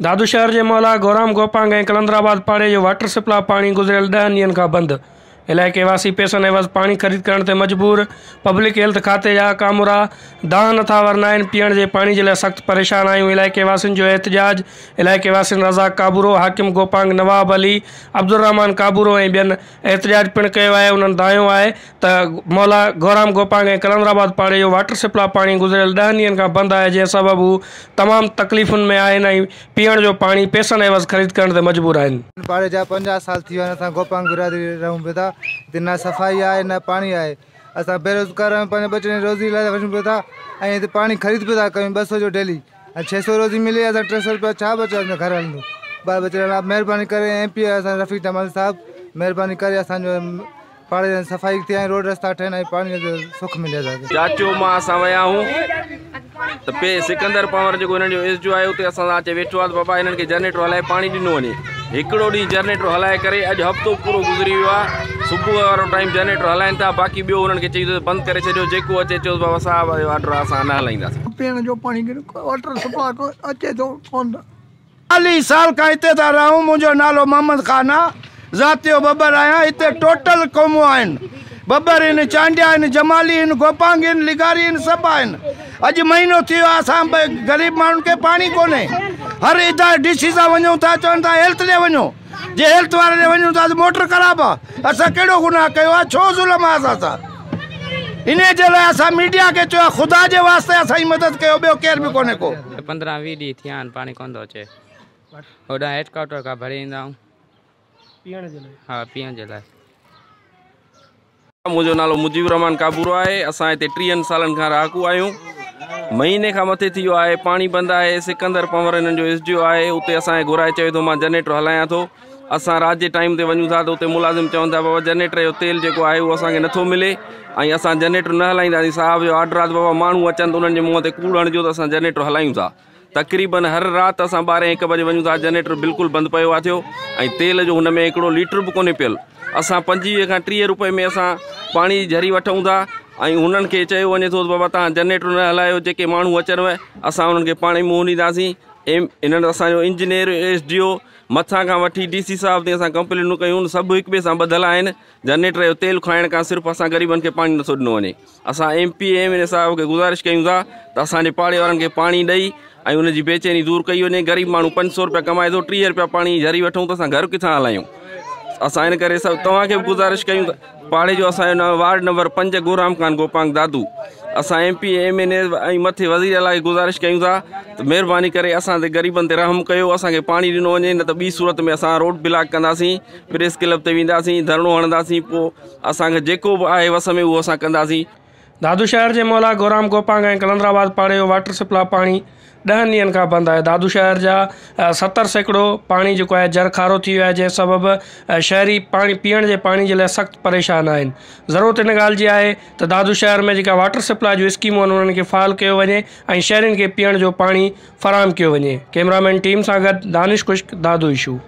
दादू शहर के मौला गोराम गोपांग ऐं कलंदराबाद पाड़े जो वाटर सप्लाई पानी गुज़रियल 10 ॾींहनि खां बंद। इलाइक़े वासी पैसनि एवज़ पानी ख़रीद करण ते मजबूर। पब्लिक हेल्थ खाते जा कामुरा दाह नथा वरना आहिनि। पीअण जे पानी जे लाइ सख़्त परेशान आहियूं। इलाइक़े वासियुनि जो एहतजाज। इलाइक़े वासियुनि रज़ाक काबूरो, हाकिम गोपांग नवाब अली, अब्दुर्रहमान काबूरो ऐं ॿियनि एहतजाज पिणु कयो आहे। उन्हनि दायो आहे त मौला गोराम गोपांग ऐं कलंदराबाद पाड़े जो वाटर सप्लाई पानी गुज़रियल 10 ॾींहनि खां बंदि आहे, जंहिं सबबु हू तमामु तकलीफ़ुनि में आहिनि ऐं पीअण जो पानी पैसनि एवज़ ख़रीद करण ते मजबूर आहिनि। पाड़े जा 50 साल थी विया आहिनि। असां गोपांग बिरादरी रहूं पिया था। हिते न सफ़ाई आहे न पानी आहे। असां बेरोज़गार आहियूं, पंहिंजे बचनि जी रोज़ी लाइ वञूं पिया था ऐं हिते पानी ख़रीद पिया था कयूं 200 जो डेली ऐं 600 रोज़ी मिले। असां 300 रुपया छा बचो घर हलंदो। ॿार बचे महिरबानी करे MP असां रफ़ीक जमाल साहब महिरबानी करे असांजो पाड़े जी सफ़ाई थिए ऐं रोड रस्ता ठहनि ऐं पाणी जो सुख मिले असांखे। चाचो मां असां विया आहियूं त पे सिकंदर पवर जेको हिननि जो एस जो आहे उते असां अचे वेठो आहे त बाबा हिननि खे जनरेटर हलाए पाणी ॾिनो वञे। हिकिड़ो ॾींहुं जनरेटर हलाए करे अॼु हफ़्तो पूरो गुज़री वियो आहे। सुबुह वारो टाइम जनरेटर हलाइनि था, बाक़ी ॿियो हुननि खे चई बंदि करे छॾियो। जेको अचे चयोसि बाबा साहब ऑर्डर असां न हलाईंदासीं। पीअण जो पानी वाटर सप्लाई अचे थो कोन। 40 साल खां हिते था रहूं। मुंहिंजो नालो मोहम्मद ख़ान आहे। ज़ातियो बब्बर आहियां। हिते टोटल क़ौमूं आहिनि। बब्बर आहिनि, चांडिया आहिनि, जमाली आहिनि, गोपांग आहिनि, लिगारी आहिनि, सभु आहिनि। अॼु महीनो थी वियो आहे असां ग़रीब माण्हुनि खे पाणी कोन्हे। हर इदारे DC सां वञूं था, चवनि था हेल्थ ॾे वञो। जे हेल्थ वारे ॾे वञूं था त मोटर ख़राबु आहे। असां कहिड़ो गुनाह कयो आहे? छो ज़ुल्म आहे असां सां? इन जे लाइ असां मीडिया खे चयो ख़ुदा जे वास्ते असांजी मदद कयो, ॿियो केर बि कोन्हे को। 15-20 ॾींहं थिया आहिनि पाणी कोन थो अचे। होॾां हेडक्वार्टर खां भरे ईंदा आहियूं पीअण जे लाइ। हा, पीअण जे लाइ। मुंहिंजो नालो मुजीबुर रहमान काबूरो आहे। असां हिते 30 सालनि खां रहाकू आहियूं। महीने खां मथे थी वियो आहे पाणी बंदि आहे। सिकंदर पवर हिननि जो SDO आहे, उते असांखे घुराए चए थो मां जनरेटर हलायां थो। असां राति जे टाइम ते वञूं था त उते मुलाज़िम चवनि था बाबा जनरेटर जो तेल जेको आहे उहो असांखे नथो मिले ऐं असां जनरेटर न हलाईंदासीं। साहब जो ऑर्डर आहे त बाबा माण्हू अचनि त उन्हनि जे मुंहं ते कूड़ हणिजो त असां जनरेटर हलायूं था। तक़रीबन हर राति असां 12-1 बजे वञूं था। जनरेटर बिल्कुलु बंदि पियो आहे थियो ऐं तेल जो हुन में हिकिड़ो लीटर बि कोन्हे पियल। असां 25 खां 30 रुपए में असां पाणी जी झरी वठूं था ऐं हुननि खे चयो वञे थो बाबा तव्हां जनरेटर न हलायो। जेके माण्हू अचनि असां उन्हनि खे पाणी मुंहुं ॾींदासीं। हिननि असांजो इंजीनियर SDO मथां खां वठी DC साहब ते असां कंप्लेनूं कयूं। सभु हिक ॿिए सां ॿधल आहिनि। जनरेटर जो तेल खाइण खां सिर्फ़ु असां ग़रीबनि खे पाणी नथो ॾिनो वञे। असां MP MLA साहब खे गुज़ारिश कयूं था त असांजे पाड़े वारनि खे पाणी ॾेई ऐं उनजी बेचैनी दूर कई वञे। ग़रीब माण्हू 500 रुपया कमाए थो, 30 रुपया पाणी झरी वठूं त असां घर किथां हलायूं? असां इन करे सभु तव्हांखे बि गुज़ारिश कयूं त पाड़े जो असांजो वार्ड नंबर 5 गोराम खान गोपांग दादू। असां MP MLA ऐं मथे वज़ीर अला खे गुज़ारिश कयूं था त महिरबानी करे असां ते ग़रीबनि ते रहम कयो। असांखे पाणी ॾिनो वञे, न त ॿी सूरत में असां रोड ब्लॉक कंदासीं, प्रेस क्लब ते वेंदासीं, धरणो हणंदासीं। पोइ असांखे जेको बि आहे वस में उहो असां कंदासीं। दादू शहर के मौला गोराम गोपांग ऐं कलंदराबाद पाड़े जो वाटर सप्लाई पानी 10 ॾींहनि खां बंदि आहे। दादू शहर जा 70% पानी जेको आहे जर खारो थी वियो आहे, जंहिं सबबु शहरी पाणी पीअण जे पाणी जे लाइ सख़्तु परेशान आहिनि। ज़रूरत इन ॻाल्हि जी आहे त दादू शहर में जेका वाटर सप्लाई जूं स्कीमूं आहिनि उन्हनि खे फ़ाल कयो वञे ऐं शहरियुनि खे पीअण जो पाणी फ़राहम कयो वञे। कैमरामैन टीम सां गॾु दानिश कुश्क, दादू इशू।